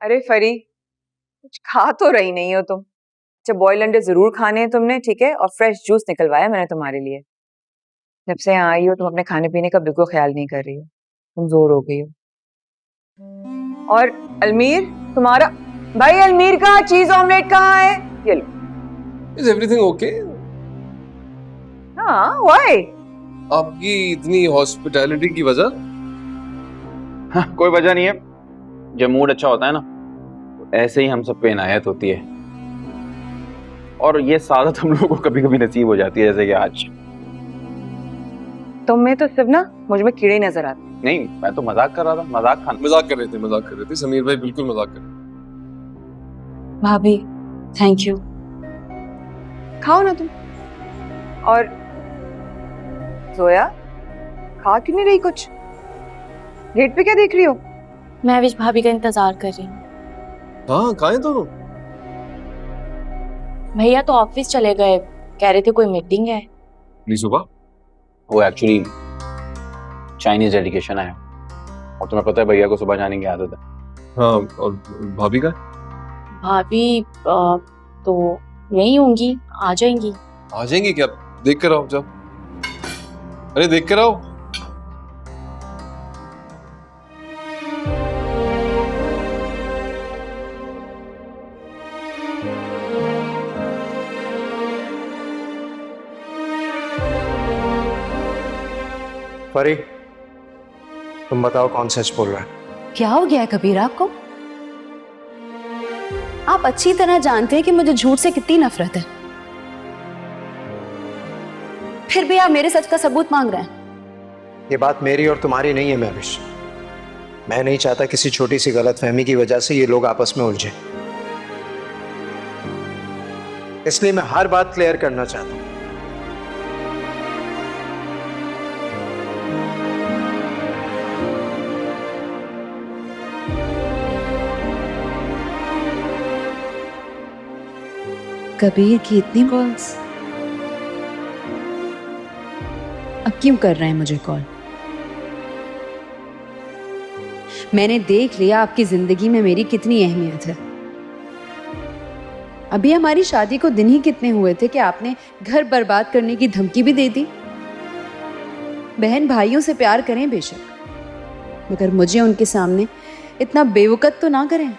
अरे फरी, कुछ खा तो रही नहीं हो तुम। अच्छा, बॉयल अंडे जरूर खाने हैं तुमने, ठीक है, और फ्रेश जूस निकलवाया मैंने तुम्हारे लिए। जब से यहाँ आई हो तुम अपने खाने पीने का बिल्कुल ख्याल नहीं कर रही हो, कमजोर हो गई हो। और अलमीर, तुम्हारा भाई अलमीर का चीज ऑमलेट कहाँ है? ये लो। Is everything okay? हाँ, व्हाई? आपकी इतनी हॉस्पिटैलिटी की वजह? हाँ, कोई वजह नहीं है। जब मूड अच्छा होता है ना, तो ऐसे ही हम सब पे इनायत होती है। और ये सादत हम लोगों को कभी कभी नसीब हो जाती है, जैसे कि आज। तुम में तो सिर्फ ना मुझ में कीड़े नजर आते। नहीं, मैं तो मजाक कर रहा था, मजाक मजाक कर रहे थे समीर भाई, बिल्कुल मजाक कर रहे थे। भाभी थैंक यू। खाओ ना तुम। और जोया, खा क्यों नहीं रही कुछ? गेट पे क्या देख रही हो? मैं विश भाभी का इंतजार कर रही हूँ। हाँ, खाएं दोनों। भैया तो ऑफिस चले गए, कह रहे थे कोई मीटिंग है। प्लीज सुबह। वो एक्चुअली चाइनीज डेलीगेशन है, और तुम्हें पता है भैया को सुबह जाने की आदत है। हाँ, और भाभी का? भाभी तो यही होंगी, आ जाएंगी। आ जाएंगे क्या? देख कर आओ, जाओ। अरे देख कर आओ। फरी, तुम बताओ कौन सच बोल रहा है? क्या हो गया है कबीर आपको? आप अच्छी तरह जानते हैं कि मुझे झूठ से कितनी नफरत है, फिर भी आप मेरे सच का सबूत मांग रहे हैं। ये बात मेरी और तुम्हारी नहीं है महविश। मैं नहीं चाहता किसी छोटी सी गलतफहमी की वजह से ये लोग आपस में उलझे, इसलिए मैं हर बात क्लियर करना चाहता हूं। कबीर की इतनी कॉल्स, अब क्यों कर रहे हैं मुझे कॉल? मैंने देख लिया आपकी जिंदगी में मेरी कितनी अहमियत है। अभी हमारी शादी को दिन ही कितने हुए थे कि आपने घर बर्बाद करने की धमकी भी दे दी। बहन भाइयों से प्यार करें बेशक, मगर मुझे उनके सामने इतना बेवकत तो ना करें।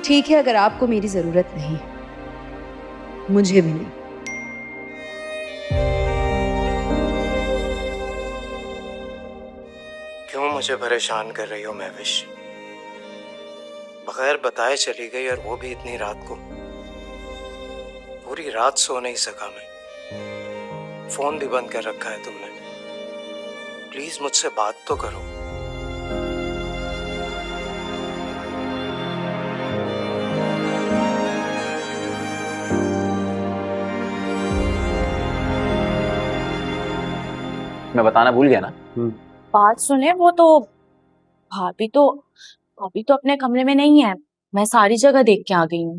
ठीक है, अगर आपको मेरी जरूरत नहीं, मुझे भी नहीं। क्यों मुझे परेशान कर रही हो महविश? बगैर बताए चली गई, और वो भी इतनी रात को। पूरी रात सो नहीं सका मैं, फोन भी बंद कर रखा है तुमने। प्लीज मुझसे बात तो करो। मैं बताना भूल गया ना। बात सुने, वो तो भाभी तो अपने कमरे में नहीं है। मैं सारी जगह देख के आ गई हूँ,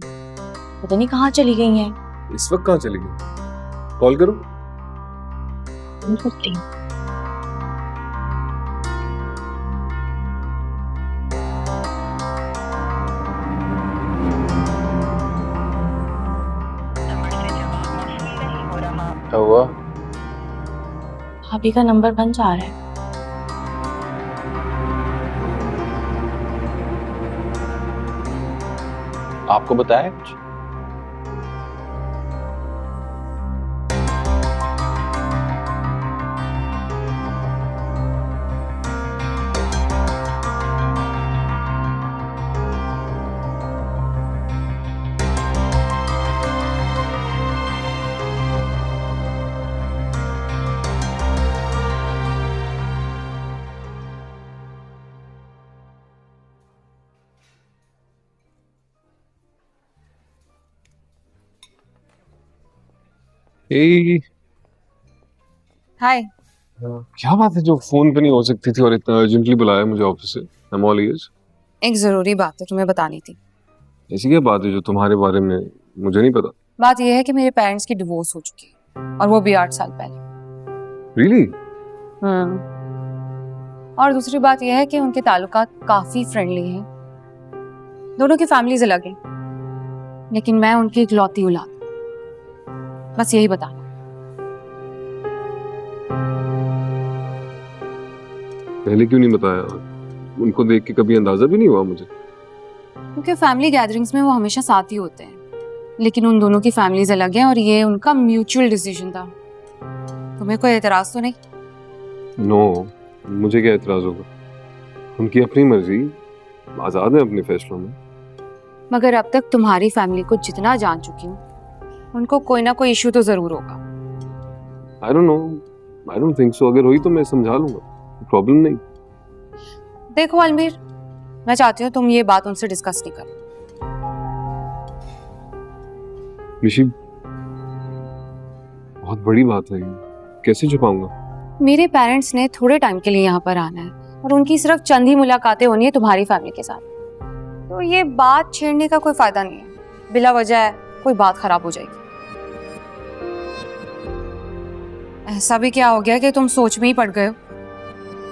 पता नहीं कहाँ चली गई हैं। इस वक्त कहाँ चली गई? कॉल करो। क्या हुआ? भाभी का नंबर बंद जा रहा है। आपको बताया कुछ? हाय। क्या बात है जो फोन पे नहीं हो सकती थी और इतना अर्जेंटली बुलाया मुझे ऑफिस से? I am all years. एक जरूरी बात है तुम्हें बतानी थी। ऐसी क्या बात है जो तुम्हारे बारे में मुझे नहीं पता? बात यह है कि मेरे पेरेंट्स की डिवोर्स हो चुकी है, और वो भी 8 साल पहले। रियली? और दूसरी बात यह है कि उनके ताल्लुकात काफी फ्रेंडली हैं। दोनों की फैमिलीज अलग हैं, लेकिन मैं उनकी इकलौती औलाद, बस यही बताना। पहले क्यों नहीं बताया? उनको देख के कभी अंदाजा भी नहीं हुआ मुझे। क्योंकि फैमिली गैदरिंग्स में वो हमेशा साथ ही होते हैं, लेकिन उन दोनों की फैमिलीज अलग हैं और ये उनका म्यूचुअल डिसीजन था। तुम्हें कोई एतराज तो नहीं? नो, मुझे क्या एतराज होगा? उनकी अपनी मर्जी, आजाद है अपने फैसलों में। मगर अब तक तुम्हारी फैमिली को जितना जान चुकी हूँ, उनको कोई ना कोई इशू तो जरूर होगा। I don't know, I don't think so. अगर हुई तो मैं समझा लूंगा, प्रॉब्लम नहीं। देखो अलमीर, मैं चाहती हूँ तुम ये बात उनसे डिस्कस नहीं करो। ऋषि, बहुत बड़ी बात है ये, कैसे छुपाऊंगा? मेरे पेरेंट्स ने थोड़े टाइम के लिए यहाँ पर आना है और उनकी सिर्फ चंद ही मुलाकातें होनी है तुम्हारी फैमिली के साथ, तो ये बात छेड़ने का कोई फायदा नहीं है। बिला वजह कोई बात खराब हो जाएगी। ऐसा भी क्या हो गया कि तुम सोच में ही पड़ गए हो?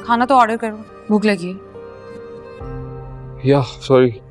खाना तो ऑर्डर करो, भूख लगी है। या सॉरी।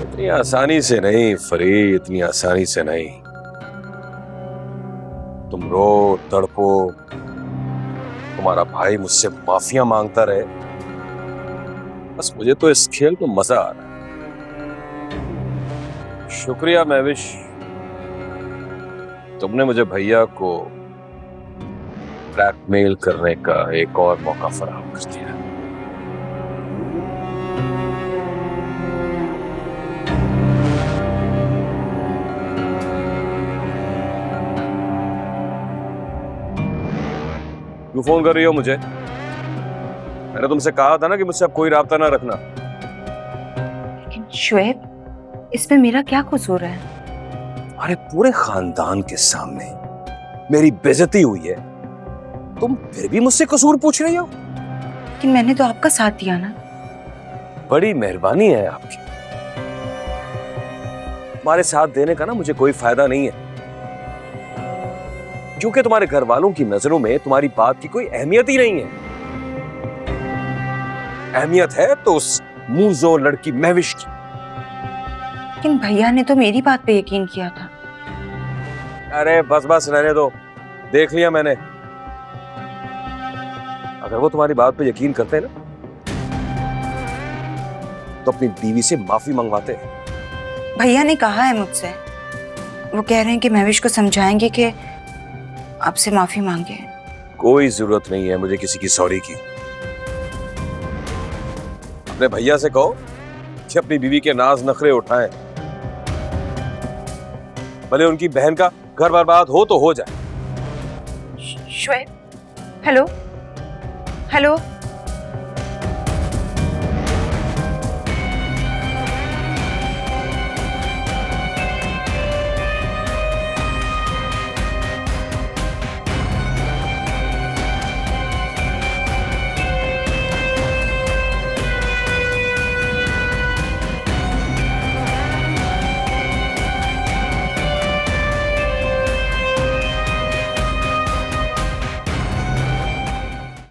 इतनी आसानी से नहीं फरीद, इतनी आसानी से नहीं। तुम रो तड़पो, तुम्हारा भाई मुझसे माफिया मांगता रहे, बस मुझे तो इस खेल में मजा आ रहा है। शुक्रिया महविश, तुमने मुझे भैया को ब्लैकमेल करने का एक और मौका फराहम कर दिया। क्यों फोन कर रही हो मुझे? मैंने तुमसे कहा था ना कि मुझसे अब कोई राब्ता ना रखना। लेकिन शुएब, इसमें मेरा क्या कसूर है? अरे पूरे खानदान के सामने मेरी बेइज्जती हुई है, तुम फिर भी मुझसे कसूर पूछ रही हो? लेकिन मैंने तो आपका साथ दिया ना। बड़ी मेहरबानी है आपकी। तुम्हारे साथ देने का ना मुझे कोई फायदा नहीं है, क्योंकि तुम्हारे घर वालों की नजरों में तुम्हारी बात की कोई अहमियत ही नहीं है। अहमियत है तो उस मुंहजोर लड़की महविश की। लेकिन भैया ने तो मेरी बात पे यकीन किया था। अरे बस बस रहने दो, देख लिया मैंने। अगर वो तुम्हारी बात पे यकीन करते हैं ना, तो अपनी बीवी से माफी मंगवाते हैं। भैया ने कहा है मुझसे, वो कह रहे हैं कि महविश को समझाएंगे कि आपसे माफी मांगे। कोई जरूरत नहीं है मुझे किसी की सॉरी की। अपने भैया से कहो कि अपनी बीवी के नाज नखरे उठाएं, भले उनकी बहन का घर बर्बाद हो तो हो जाए। Shoaib, hello hello.